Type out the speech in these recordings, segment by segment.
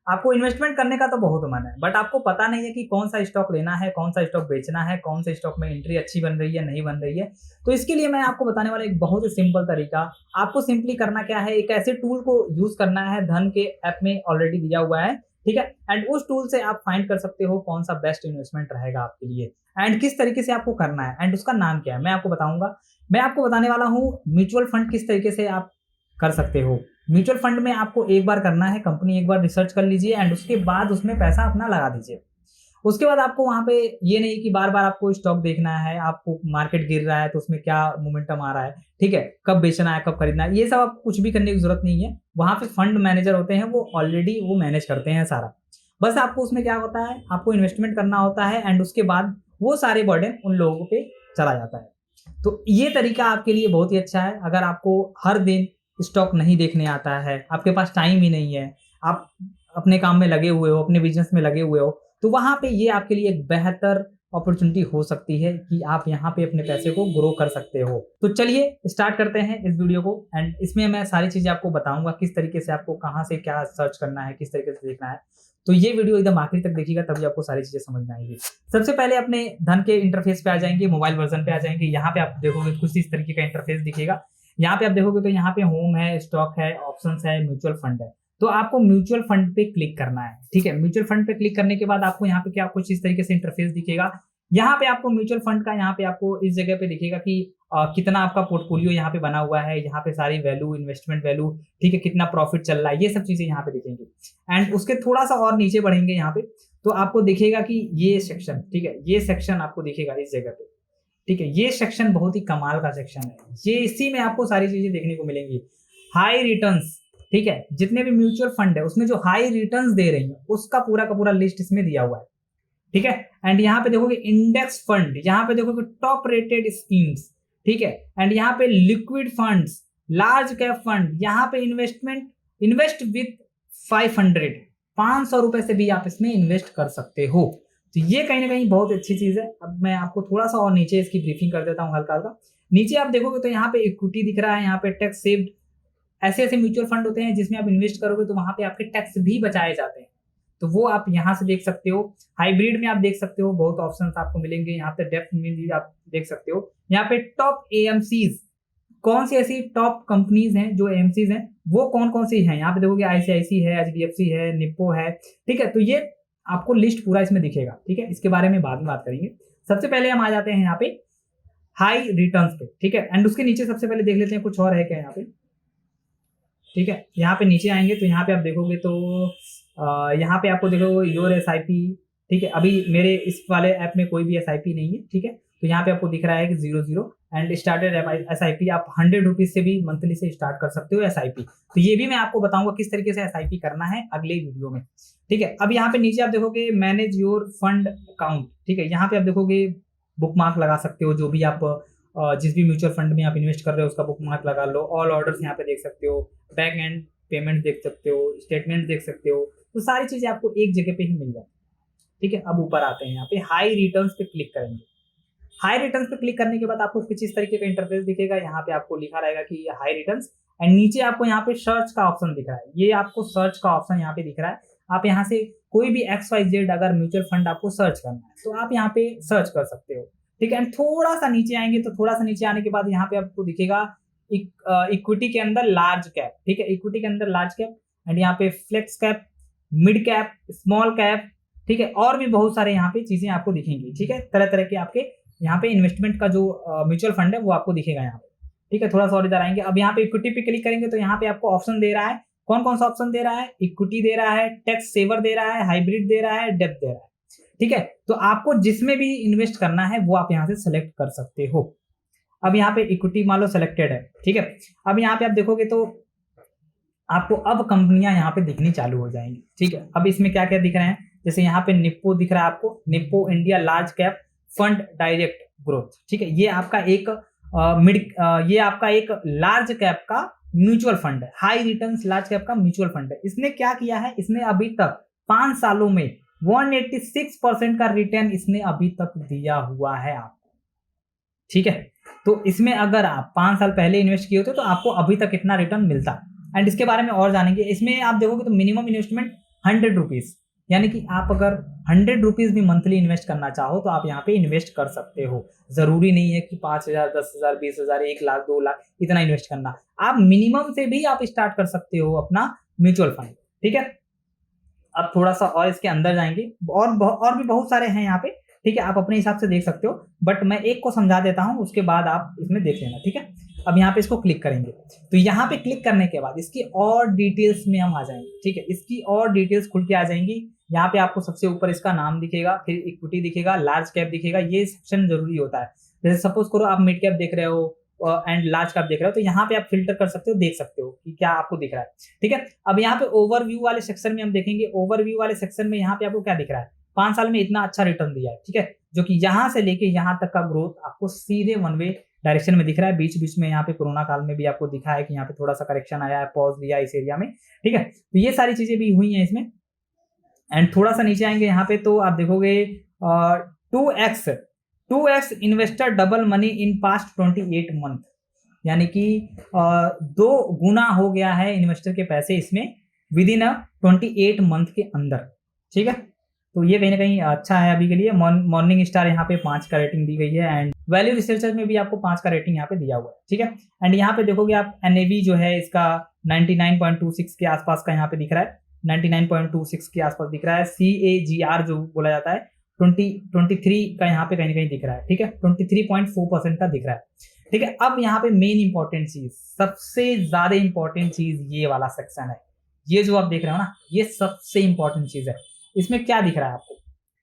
आपको इन्वेस्टमेंट करने का तो बहुत मन है, बट आपको पता नहीं है कि कौन सा स्टॉक लेना है, कौन सा स्टॉक बेचना है, कौन से स्टॉक में एंट्री अच्छी बन रही है, नहीं बन रही है। तो इसके लिए मैं आपको बताने वाला एक बहुत ही सिंपल तरीका। आपको सिंपली करना क्या है, एक ऐसे टूल को यूज करना है, धन के ऐप में ऑलरेडी दिया हुआ है, ठीक है। एंड उस टूल से आप फाइंड कर सकते हो कौन सा बेस्ट इन्वेस्टमेंट रहेगा आपके लिए, एंड किस तरीके से आपको करना है, एंड उसका नाम क्या है मैं आपको बताऊंगा। मैं आपको बताने वाला हूँ म्यूचुअल फंड किस तरीके से आप कर सकते हो। म्यूचुअल फंड में आपको एक बार करना है, कंपनी एक बार रिसर्च कर लीजिए एंड उसके बाद उसमें पैसा अपना लगा दीजिए। उसके बाद आपको वहां पे ये नहीं कि बार बार आपको स्टॉक देखना है, आपको मार्केट गिर रहा है तो उसमें क्या मोमेंटम आ रहा है, ठीक है, कब बेचना है, कब खरीदना है, ये सब आपको कुछ भी करने की जरूरत नहीं है। वहां पे फंड मैनेजर होते हैं, वो ऑलरेडी वो मैनेज करते हैं सारा। बस आपको उसमें क्या होता है, आपको इन्वेस्टमेंट करना होता है एंड उसके बाद वो सारे बर्डन उन लोगों पे चला जाता है। तो ये तरीका आपके लिए बहुत ही अच्छा है। अगर आपको हर दिन स्टॉक नहीं देखने आता है, आपके पास टाइम ही नहीं है, आप अपने काम में लगे हुए हो, अपने बिजनेस में लगे हुए हो, तो वहां पे ये आपके लिए एक बेहतर अपॉर्चुनिटी हो सकती है कि आप यहाँ पे अपने पैसे को ग्रो कर सकते हो। तो चलिए स्टार्ट करते हैं इस वीडियो को, एंड इसमें मैं सारी चीजें आपको बताऊंगा किस तरीके से आपको कहाँ से क्या सर्च करना है, किस तरीके से देखना है। तो ये वीडियो एकदम आखिरी तक देखिएगा, तभी आपको सारी चीजें समझ में आएंगी। सबसे पहले अपने धन के इंटरफेस पे आ जाएंगे, मोबाइल वर्जन पे आ जाएंगे। यहाँ पे आप देखोगे कुछ इस तरीके का इंटरफेस दिखेगा। यहाँ पे आप देखोगे तो यहाँ पे होम है, स्टॉक है, ऑप्शंस है, म्यूचुअल फंड है। तो आपको म्यूचुअल फंड पे क्लिक करना है, ठीक है। म्यूचुअल फंड पे क्लिक करने के बाद आपको यहाँ पे क्या कुछ इस तरीके से इंटरफेस दिखेगा। यहाँ पे आपको म्यूचुअल फंड का, यहाँ पे आपको इस जगह पे दिखेगा कि कितना आपका पोर्टफोलियो यहाँ पे बना हुआ है, यहाँ पे सारी वैल्यू, इन्वेस्टमेंट वैल्यू, ठीक है, कितना प्रॉफिट चल रहा है, ये सब चीजें यहाँ पे दिखेंगी। एंड उसके थोड़ा सा और नीचे बढ़ेंगे यहाँ पे, तो आपको दिखेगा कि ये सेक्शन, ठीक है, ये सेक्शन आपको दिखेगा इस जगह पे, ठीक है। ये सेक्शन बहुत ही कमाल का सेक्शन है, ये इसी में आपको सारी चीजें देखने को मिलेंगी। हाई रिटर्न्स, ठीक है, जितने भी म्यूचुअल फंड है उसमें जो हाई रिटर्न्स दे रही है उसका पूरा का पूरा लिस्ट इसमें दिया हुआ है, ठीक है। एंड यहाँ पे देखोगे इंडेक्स फंड, यहाँ पे देखोगे टॉप रेटेड स्कीम्स, ठीक है। एंड यहाँ पे liquid funds, large cap fund, यहाँ पे इन्वेस्ट विथ 500 रुपए से भी आप इसमें इन्वेस्ट कर सकते हो। तो ये कहीं ना कहीं बहुत अच्छी चीज है। अब मैं आपको थोड़ा सा और नीचे इसकी ब्रीफिंग कर देता हूँ हल्का हल्का। नीचे आप देखोगे तो यहाँ पे इक्विटी दिख रहा है, यहाँ पे टैक्स सेव्ड, ऐसे ऐसे म्यूचुअल फंड होते हैं जिसमें आप इन्वेस्ट करोगे तो वहां पे आपके टैक्स भी बचाए जाते हैं, तो वो आप यहाँ से देख सकते हो। हाइब्रिड में आप देख सकते हो, बहुत ऑप्शंस आपको मिलेंगे। यहाँ पे डेप्थ में भी आप देख सकते हो। यहाँ पे टॉप एएमसीज, कौन सी ऐसी टॉप कंपनीज हैं जो एएमसीज हैं, वो कौन कौन सी हैं, यहाँ पे देखोगे आईसीआईसी है, एचडीएफसी है, निप्पो है, ठीक है। तो ये आपको लिस्ट पूरा इसमें दिखेगा, ठीक है। इसके बारे में बाद में बात करेंगे। सबसे पहले हम आ जाते हैं यहाँ पे हाई रिटर्न्स पे, ठीक है। एंड उसके नीचे सबसे पहले देख लेते हैं कुछ और है क्या यहाँ पे, ठीक है। यहाँ पे नीचे आएंगे तो यहाँ पे आप देखोगे तो यहाँ पे आपको देखो योर एसआईपी, ठीक है। अभी मेरे इस वाले ऐप में कोई भी एसआईपी नहीं है, ठीक है। तो यहाँ पे आपको दिख रहा है कि 00 एंड स्टार्टेड एसआईपी, आप 100 रुपीज से भी मंथली से स्टार्ट कर सकते हो एसआईपी। तो ये भी मैं आपको बताऊंगा किस तरीके से एसआईपी करना है अगले वीडियो में, ठीक है। अब यहाँ पे नीचे आप देखोगे मैनेज योर फंड अकाउंट, ठीक है। यहाँ पे आप देखोगे बुक मार्क लगा सकते हो, जो भी आप जिस भी म्यूचुअल फंड में आप इन्वेस्ट कर रहे हो उसका बुक मार्क लगा लो। ऑल ऑर्डर्स यहाँ पे देख सकते हो, बैक एंड पेमेंट देख सकते हो, स्टेटमेंट देख सकते हो। तो सारी चीजें आपको एक जगह पे ही मिल जाती है, ठीक है। अब ऊपर आते हैं, यहाँ पे हाई रिटर्न्स पे क्लिक करेंगे। हाई रिटर्न्स पे क्लिक करने के बाद आपको कुछ इस तरीके का इंटरफेस दिखेगा। यहाँ पे आपको लिखा रहेगा कि हाई रिटर्न्स, एंड नीचे आपको यहाँ पे सर्च का ऑप्शन दिख रहा है। ये आपको सर्च का ऑप्शन यहाँ पे दिख रहा है। आप यहाँ से कोई भी XYZ अगर म्यूचुअल फंड आपको सर्च करना है तो आप यहाँ पे सर्च कर सकते हो, ठीक है। एंड थोड़ा सा नीचे आएंगे तो थोड़ा सा नीचे आने के बाद यहाँ पे आपको दिखेगा इक्विटी के अंदर लार्ज कैप, ठीक है। इक्विटी के अंदर लार्ज कैप, एंड यहाँ पे flex cap, mid cap, small cap, ठीक है। और भी बहुत सारे यहाँ पे चीजें आपको दिखेंगी, ठीक है। तरह तरह के आपके यहाँ पे इन्वेस्टमेंट का जो म्यूचुअल फंड है वो आपको दिखेगा यहाँ पे, ठीक है। थोड़ा सा और इधर आएंगे। अब यहाँ पे इक्विटी पे क्लिक करेंगे तो यहाँ पे आपको ऑप्शन दे रहा है, कौन कौन सा ऑप्शन दे रहा है, इक्विटी दे रहा है, टैक्स सेवर दे रहा है, हाइब्रिड दे रहा है, डेप्थ दे रहा है, ठीक है। तो आपको जिसमें भी इन्वेस्ट करना है वो आप यहाँ से सेलेक्ट कर सकते हो। अब यहाँ पे इक्विटी मान लो सेलेक्टेड है, ठीक है। अब यहाँ पे आप देखोगे तो आपको अब कंपनियां यहाँ पे दिखनी चालू हो जाएंगी, ठीक है। अब इसमें क्या क्या दिख रहे हैं, जैसे यहाँ पे निप्पो दिख रहा है आपको, Nippon India large cap fund direct growth, ठीक है। ये आपका एक ये आपका एक लार्ज कैप का म्यूचुअल फंड है, हाई रिटर्न्स लार्ज कैप का म्यूचुअल फंड है। इसने क्या किया है, इसने अभी तक 5 सालों में 186% का रिटर्न इसने अभी तक दिया हुआ है आपको, ठीक है। तो इसमें अगर आप 5 साल पहले इन्वेस्ट किए होते तो आपको अभी तक इतना रिटर्न मिलता। एंड इसके बारे में और जानेंगे। इसमें आप देखोगे तो मिनिमम इन्वेस्टमेंट 100 रुपीज, यानी कि आप अगर 100 रुपीज भी मंथली इन्वेस्ट करना चाहो तो आप यहाँ पे इन्वेस्ट कर सकते हो। जरूरी नहीं है कि 5,000, 10,000, 20,000, 1 लाख, 2 लाख इतना इन्वेस्ट करना। आप मिनिमम से भी आप स्टार्ट कर सकते हो अपना म्यूचुअल फंड। ठीक है, अब थोड़ा सा और इसके अंदर जाएंगे, और भी बहुत सारे हैं यहाँ पे। ठीक है, आप अपने हिसाब से देख सकते हो, बट मैं एक को समझा देता हूँ, उसके बाद आप इसमें देख लेना। ठीक है, अब यहाँ पे इसको क्लिक करेंगे, तो यहाँ पे क्लिक करने के बाद इसकी और डिटेल्स में हम आ जाएंगे। ठीक है, इसकी और डिटेल्स खुल के आ जाएंगी। यहाँ पे आपको सबसे ऊपर इसका नाम दिखेगा, फिर इक्विटी दिखेगा, लार्ज कैप दिखेगा। ये सेक्शन जरूरी होता है। जैसे सपोज करो आप मिड कैप देख रहे हो एंड लार्ज कैप देख रहे हो, तो यहाँ पे आप फिल्टर कर सकते हो, देख सकते हो कि क्या आपको दिख रहा है। ठीक है, अब यहाँ पे ओवरव्यू वाले सेक्शन में हम देखेंगे। ओवरव्यू वाले सेक्शन में यहाँ पे आपको क्या दिख रहा है, 5 साल में इतना अच्छा रिटर्न दिया है। ठीक है, जो कि यहाँ से लेके यहाँ तक का ग्रोथ आपको सीधे वन वे डायरेक्शन में दिख रहा है। बीच बीच में यहाँ पे कोरोना काल में भी आपको दिखा है कि यहाँ पे थोड़ा सा करेक्शन आया है, पॉज लिया इस एरिया में। ठीक है, तो ये सारी चीजें भी हुई हैं इसमें। एंड थोड़ा सा नीचे आएंगे यहाँ पे तो आप देखोगे 2x investor double money in past 28 month, यानी कि 2 गुना हो गया है इन्वेस्टर के पैसे इसमें विद इन 28 मंथ के अंदर। ठीक है, तो ये कहीं ना कहीं अच्छा है अभी के लिए। मॉर्निंग स्टार यहाँ पे 5 का रेटिंग दी गई है, एंड वैल्यू रिसर्चर में भी आपको 5 का रेटिंग यहाँ पे दिया हुआ है। ठीक है, एंड यहाँ पे देखोगे आप एनएवी जो है इसका 99.26 के आसपास का यहाँ पे दिख रहा है, 99.26 के आसपास दिख रहा है। CAGR जो बोला जाता है 23 का यहाँ पे कहीं ना कहीं दिख रहा है। ठीक है, 23.4% का दिख रहा है। ठीक है, अब यहाँ पे मेन इंपॉर्टेंट चीज, सबसे ज्यादा इंपॉर्टेंट चीज ये वाला सेक्शन है। ये जो आप देख रहे हो ना, ये सबसे इंपॉर्टेंट चीज है। इसमें क्या दिख रहा है आपको,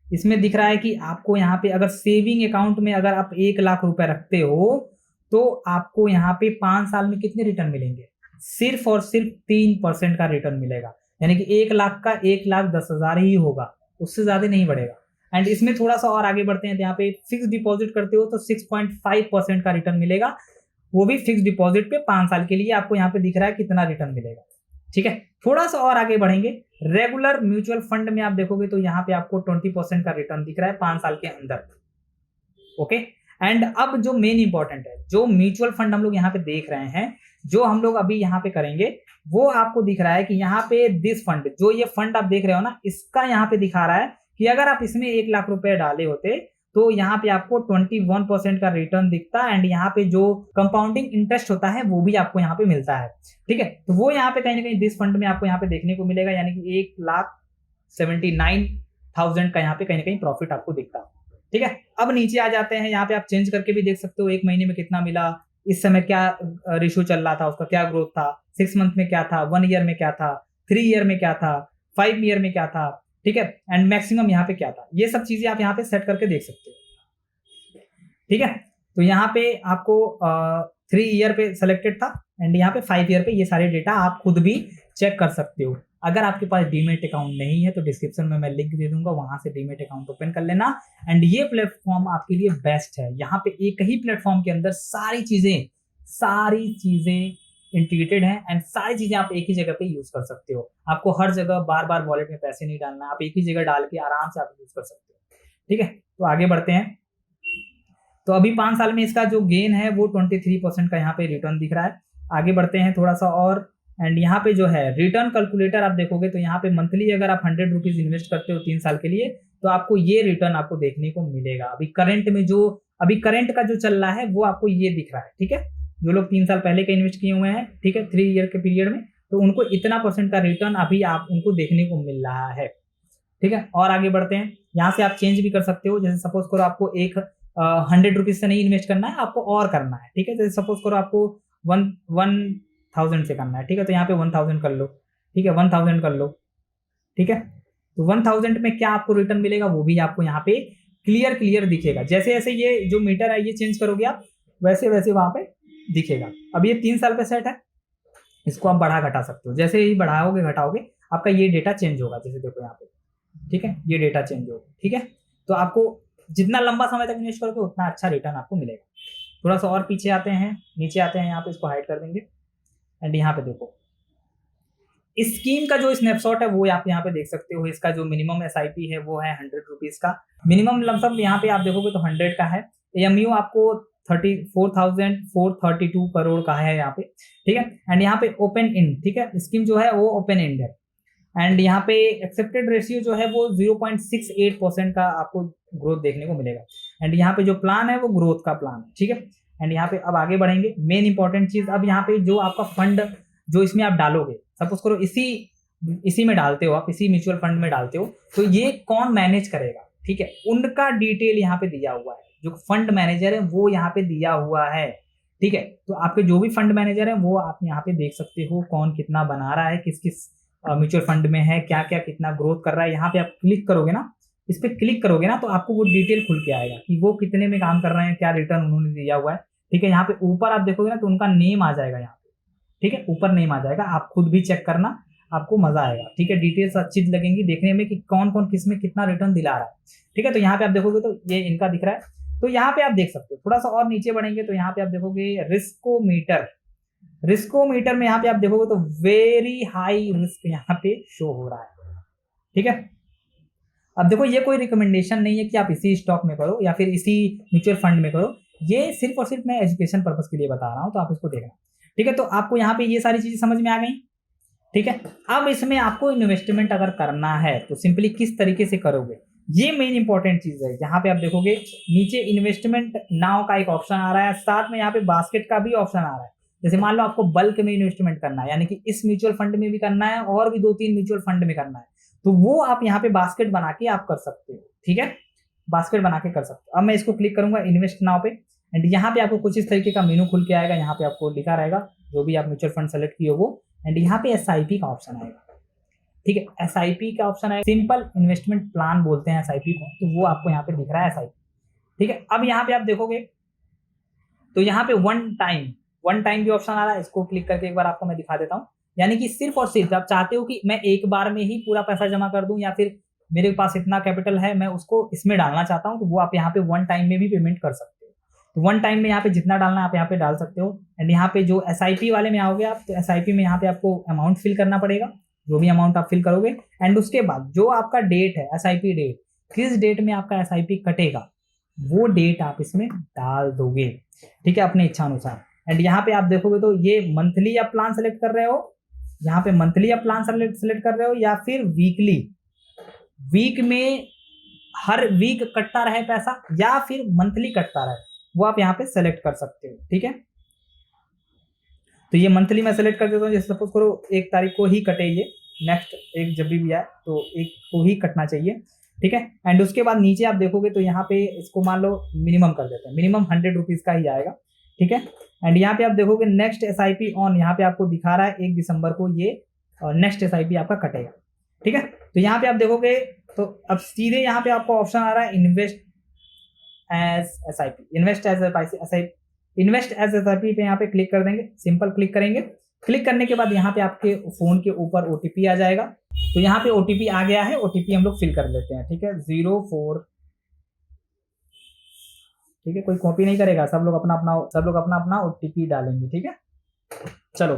इसमें दिख रहा है कि आपको यहाँ पे अगर सेविंग अकाउंट में अगर आप 1 लाख रुपए रखते हो तो आपको यहाँ पे 5 साल में कितने रिटर्न मिलेंगे, सिर्फ और सिर्फ 3% का रिटर्न मिलेगा। यानी कि 1 लाख का 1,10,000 ही होगा, उससे ज्यादा नहीं बढ़ेगा। एंड इसमें थोड़ा सा और आगे बढ़ते हैं तो यहाँ पे फिक्स डिपॉजिट करते हो तो 6.5% का रिटर्न मिलेगा, वो भी फिक्स डिपॉजिट पे 5 साल के लिए। आपको यहाँ पे दिख रहा है कितना रिटर्न मिलेगा। ठीक है, थोड़ा सा और आगे बढ़ेंगे, रेगुलर म्यूचुअल फंड में आप देखोगे तो यहाँ पे आपको 20% का रिटर्न दिख रहा है 5 साल के अंदर। ओके, एंड अब जो मेन इंपॉर्टेंट है, जो म्यूचुअल फंड हम लोग यहाँ पे देख रहे हैं, जो हम लोग अभी यहाँ पे करेंगे, वो आपको दिख रहा है कि यहाँ पे दिस फंड, जो ये फंड आप देख रहे हो ना, इसका यहाँ पे दिखा रहा है कि अगर आप इसमें 1 लाख रुपए डाले होते तो यहाँ पे आपको 21% का रिटर्न दिखता, एंड यहाँ पे जो कंपाउंडिंग इंटरेस्ट होता है वो भी आपको यहाँ पे मिलता है। ठीक है, तो वो यहाँ पे कहीं ना कहीं दिस फंड में आपको यहाँ पे देखने को मिलेगा, यानी कि 1,79,000 का यहाँ पे कहीं ना कहीं प्रॉफिट आपको दिखता है। ठीक है, अब नीचे आ जाते हैं, यहाँ पे आप चेंज करके भी देख सकते हो 1 महीने में कितना मिला, इस समय क्या रेशियो चल रहा था, उसका क्या ग्रोथ था, 6 मंथ में क्या था, 1 ईयर में क्या था, 3 ईयर में क्या था, 5 ईयर में क्या था। ठीक है, एंड मैक्सिमम यहाँ पे क्या था, ये सब चीजें आप यहाँ पे सेट करके देख सकते हो। ठीक है, तो यहाँ पे आपको 3 ईयर पे सेलेक्टेड था, एंड यहाँ पे 5 ईयर पे ये सारे डेटा आप खुद भी चेक कर सकते हो। अगर आपके पास डीमेट अकाउंट नहीं है तो डिस्क्रिप्शन में मैं लिंक दे दूंगा, वहां से डीमेट अकाउंट ओपन कर लेना। एंड ये प्लेटफॉर्म आपके लिए बेस्ट है। यहाँ पे एक ही प्लेटफॉर्म के अंदर सारी चीजें इंटीग्रेटेड है, एंड सारी चीजें आप एक ही जगह पे यूज कर सकते हो। आपको हर जगह बार बार वॉलेट में पैसे नहीं डालना, आप एक ही जगह डाल के आराम से आप यूज कर सकते हो। ठीक है, तो आगे बढ़ते हैं। तो अभी 5 साल में इसका जो गेन है वो 23% का यहाँ पे रिटर्न दिख रहा है। आगे बढ़ते हैं थोड़ा सा और, एंड यहाँ पे जो है रिटर्न कैलकुलेटर आप देखोगे तो यहाँ पे मंथली अगर आप 100 रुपीज इन्वेस्ट करते हो 3 साल के लिए तो आपको ये रिटर्न आपको देखने को मिलेगा। अभी करंट में जो करंट का जो चल रहा है वो आपको ये दिख रहा है। ठीक है, जो लोग 3 साल पहले के इन्वेस्ट किए हुए हैं, ठीक है, 3 ईयर के पीरियड में, तो उनको इतना % का रिटर्न अभी आप उनको देखने को मिल रहा है। ठीक है, और आगे बढ़ते हैं। यहाँ से आप चेंज भी कर सकते हो, जैसे सपोज करो आपको 100 रुपीज से नहीं इन्वेस्ट करना है, आपको और करना है। ठीक है, जैसे सपोज करो आपको 1,000 से करना है। ठीक है, तो यहाँ पे 1,000 कर लो। ठीक है, 1,000 कर लो। ठीक है, तो 1,000 में क्या आपको रिटर्न मिलेगा वो भी आपको यहाँ पे क्लियर दिखेगा। जैसे जैसे ये जो मीटर है ये चेंज करोगे आप, वैसे वैसे वहां पे दिखेगा। अब ये 3 साल पे सेट है, इसको आप बढ़ा घटा सकते हो। जैसे ही बढ़ाओगे घटाओगे आपका ये डेटा चेंज होगा। जैसे देखो यहाँ पे, ठीक है, ये डेटा चेंज होगा। ठीक है, तो आपको जितना लंबा समय तक इन्वेस्ट करोगे उतना अच्छा रिटर्न आपको मिलेगा। थोड़ा सा और पीछे आते हैं, नीचे आते हैं, यहाँ पे इसको हाइड कर देंगे। एंड यहाँ पे देखो स्कीम का जो स्नैपशॉट है वो आप यहाँ पे देख सकते हो। इसका जो मिनिमम SIP है वो है 100 रुपीज का। मिनिमम लमसम यहाँ पे आप देखोगे तो 100 का है। AMU आपको 34,432 करोड़ का है यहाँ पे। ठीक है, एंड यहाँ पे ओपन एंड, ठीक है, स्कीम जो है वो ओपन एंड है। एंड यहाँ पे एक्सेप्टेड रेशियो जो है वो 0.68% का आपको ग्रोथ देखने को मिलेगा। एंड यहाँ पे जो प्लान है वो ग्रोथ का प्लान है, ठीक है। एंड यहाँ पे अब आगे बढ़ेंगे, मेन इंपॉर्टेंट चीज, अब यहाँ पे जो आपका फंड जो इसमें आप डालोगे, सपोज करो इसी में डालते हो आप, इसी म्यूचुअल फंड में डालते हो, तो ये कौन मैनेज करेगा, ठीक है, उनका डिटेल यहाँ पे दिया हुआ है। जो फंड मैनेजर है वो यहाँ पे दिया हुआ है, ठीक है। तो आपके जो भी फंड मैनेजर है वो आप यहाँ पे देख सकते हो कौन कितना बना रहा है, किस किस म्यूचुअल फंड में है, क्या क्या कितना ग्रोथ कर रहा है। यहाँ पे आप क्लिक करोगे ना, इस पे क्लिक करोगे ना, तो आपको वो डिटेल खुल के आएगा कि वो कितने में काम कर रहे हैं, क्या रिटर्न उन्होंने दिया हुआ है, ठीक है। यहाँ पे ऊपर आप देखोगे ना तो उनका नेम आ जाएगा यहाँ पे, ठीक है, ऊपर नेम आ जाएगा, आप खुद भी चेक करना, आपको मजा आएगा, ठीक है। डिटेल्स अच्छी लगेंगी देखने में कि कौन कौन किस में कितना रिटर्न दिला रहा है, ठीक है। तो यहाँ पे आप देखोगे तो ये इनका दिख रहा है। तो यहाँ पे आप देख सकते हो, थोड़ा सा और नीचे बढ़ेंगे तो यहाँ पे आप देखोगे रिस्कोमीटर में यहाँ पे आप देखोगे तो वेरी हाई रिस्क यहाँ पे शो हो रहा है, ठीक है। अब देखो ये कोई रिकमेंडेशन नहीं है कि आप इसी स्टॉक में करो या फिर इसी म्यूचुअल फंड में करो, ये सिर्फ और सिर्फ मैं एजुकेशन पर्पस के लिए बता रहा हूँ, तो आप इसको देखना, ठीक है। तो आपको यहाँ पे ये सारी चीजें समझ में आ गई, ठीक है। अब इसमें आपको इन्वेस्टमेंट अगर करना है तो सिंपली किस तरीके से करोगे, ये मेन इंपॉर्टेंट चीज है। यहाँ पे आप देखोगे नीचे इन्वेस्टमेंट नाउ का एक ऑप्शन आ रहा है, साथ में यहाँ पे बास्केट का भी ऑप्शन आ रहा है। जैसे मान लो आपको बल्क में इन्वेस्टमेंट करना है, यानी कि इस म्यूचुअल फंड में भी करना है और भी 2-3 म्यूचुअल फंड में करना है, तो वो आप यहाँ पे बास्केट बना के आप कर सकते हो, ठीक है, बास्केट बना के कर सकते हो। अब मैं इसको क्लिक करूंगा इन्वेस्ट नाउ पे, एंड यहाँ पे आपको कुछ इस तरीके का मेनू खुल के आएगा। यहाँ पे आपको लिखा रहेगा जो भी आप म्यूचुअल फंड सेलेक्ट किए वो, एंड यहाँ पे SIP का ऑप्शन आएगा, ठीक है, SIP का ऑप्शन है, सिंपल इन्वेस्टमेंट प्लान बोलते हैं SIP को, तो वो आपको यहाँ पे दिख रहा है SIP, ठीक है। अब यहाँ पे आप देखोगे तो यहाँ पे वन टाइम भी ऑप्शन आ रहा है, इसको क्लिक करके एक बार आपको मैं दिखा देता हूँ। यानी कि सिर्फ और सिर्फ आप चाहते हो कि मैं एक बार में ही पूरा पैसा जमा कर दूं, या फिर मेरे पास इतना कैपिटल है मैं उसको इसमें डालना चाहता हूं, तो वो आप यहाँ पे वन टाइम में भी पेमेंट कर सकते हो। तो वन टाइम में यहाँ पे जितना डालना है आप यहाँ पे डाल सकते हो। एंड यहाँ पे जो SIP वाले में आओगे आप, तो SIP में यहाँ पे आपको अमाउंट फिल करना पड़ेगा, जो भी अमाउंट आप फिल करोगे, एंड उसके बाद जो आपका डेट है SIP डेट, किस डेट में आपका SIP कटेगा वो डेट आप इसमें डाल दोगे, ठीक है, अपने इच्छा अनुसार। एंड यहाँ पे आप देखोगे तो ये मंथली आप प्लान सेलेक्ट कर रहे हो, यहाँ पे मंथली आप प्लान सेलेक्ट कर रहे हो या फिर वीकली, वीक में हर वीक कटता रहे पैसा या फिर मंथली कटता रहे, वो आप यहाँ पे सेलेक्ट कर सकते हो, ठीक है। तो ये मंथली मैं सेलेक्ट कर देता हूँ, जैसे सपोज करो 1 तारीख को ही कटे, ये नेक्स्ट एक जब भी आए तो 1 को ही कटना चाहिए, ठीक है। एंड उसके बाद नीचे आप देखोगे तो यहाँ पे इसको मान लो मिनिमम कर देते हैं, मिनिमम 100 रुपीज का ही आएगा, ठीक है। एंड यहाँ पे आप देखोगे नेक्स्ट SIP ऑन, यहाँ पे आपको दिखा रहा है 1 दिसंबर को ये नेक्स्ट SIP आपका कटेगा, ठीक है। तो यहाँ पे आप देखोगे तो अब सीधे यहाँ पे आपको ऑप्शन आ रहा है इन्वेस्ट एज SIP पे यहाँ पे क्लिक कर देंगे, सिंपल क्लिक करेंगे। क्लिक करने के बाद यहाँ पे आपके फोन के ऊपर OTP आ जाएगा, तो यहाँ पे OTP आ गया है, OTP हम लोग फिल कर लेते हैं, ठीक है, 04, ठीक है, कोई कॉपी नहीं करेगा, सब लोग अपना अपना OTP डालेंगे, ठीक है। चलो,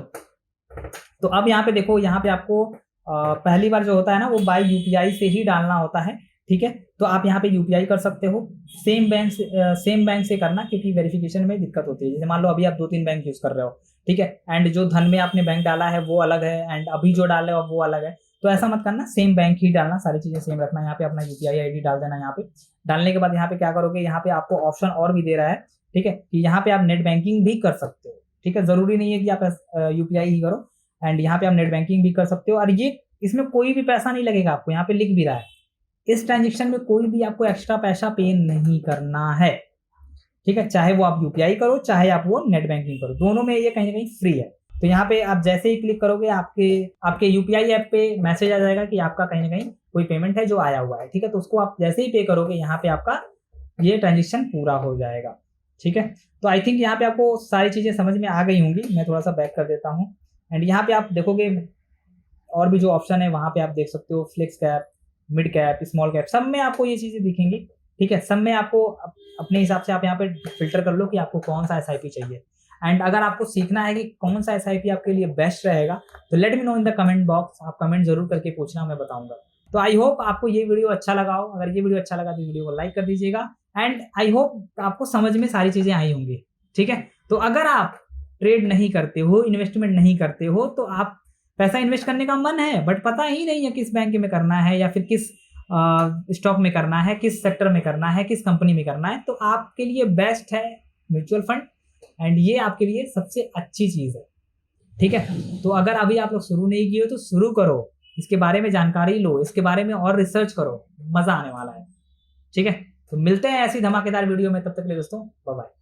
तो अब यहाँ पे देखो, यहाँ पे आपको पहली बार जो होता है ना वो बाय UPI से ही डालना होता है, ठीक है। तो आप यहाँ पे UPI कर सकते हो, सेम बैंक से करना, क्योंकि वेरिफिकेशन में दिक्कत होती है। जैसे मान लो अभी आप 2-3 बैंक यूज कर रहे हो, ठीक है, एंड जो धन में आपने बैंक डाला है वो अलग है, एंड अभी जो डाले हो वो अलग है, तो ऐसा मत करना, सेम बैंक ही डालना, सारी चीजें सेम रखना। यहाँ पे अपना UPI ID डाल देना। यहाँ पे डालने के बाद यहाँ पे क्या करोगे, यहाँ पे आपको ऑप्शन और भी दे रहा है, ठीक है, कि यहाँ पे आप नेट बैंकिंग भी कर सकते हो, ठीक है, जरूरी नहीं है कि आप UPI ही करो, एंड यहाँ पे आप नेट बैंकिंग भी कर सकते हो। और ये इसमें कोई भी पैसा नहीं लगेगा आपको, यहाँ पे लिख भी रहा है इस ट्रांजेक्शन में कोई भी आपको एक्स्ट्रा पैसा पे नहीं करना है, ठीक है, चाहे वो आप UPI करो चाहे आप वो नेट बैंकिंग करो, दोनों में ये कहीं ना कहीं फ्री है। तो यहाँ पे आप जैसे ही क्लिक करोगे आपके UPI ऐप पे मैसेज आ जाएगा कि आपका कहीं ना कहीं कोई पेमेंट है जो आया हुआ है, ठीक है। तो उसको आप जैसे ही पे करोगे यहाँ पे आपका ये ट्रांजेक्शन पूरा हो जाएगा, ठीक है। तो आई थिंक यहाँ पे आपको सारी चीजें समझ में आ गई होंगी। मैं थोड़ा सा बैक कर देता हूँ, एंड यहाँ पे आप देखोगे और भी जो ऑप्शन है वहां पे आप देख सकते हो, flex cap, mid cap, small cap, सब में आपको ये चीजें दिखेंगी, ठीक है। सब में आपको अपने हिसाब से आप यहाँ पे फिल्टर कर लो कि आपको कौन सा SIP चाहिए। एंड अगर आपको सीखना है कि कौन सा SIP आपके लिए बेस्ट रहेगा तो let me know in the comment box, आप कमेंट जरूर करके पूछना, मैं बताऊंगा। तो आई होप आपको ये वीडियो अच्छा लगा हो। अगर ये वीडियो अच्छा लगा तो वीडियो को लाइक कर दीजिएगा, एंड आई होप आपको समझ में सारी चीजें आई होंगी, ठीक है। तो अगर आप ट्रेड नहीं करते हो, इन्वेस्टमेंट नहीं करते हो, तो आप पैसा इन्वेस्ट करने का मन है बट पता ही नहीं है किस बैंक में करना है या फिर किस स्टॉक में करना है, किस सेक्टर में करना है, किस कंपनी में करना है, तो आपके लिए बेस्ट है म्यूचुअल फंड एंड ये आपके लिए सबसे अच्छी चीज़ है। ठीक है, तो अगर अभी आप लोग शुरू नहीं किए हो तो शुरू करो, इसके बारे में जानकारी लो, इसके बारे में और रिसर्च करो, मज़ा आने वाला है। ठीक है, तो मिलते हैं ऐसी धमाकेदार वीडियो में, तब तक के लिए दोस्तों बाय बाय।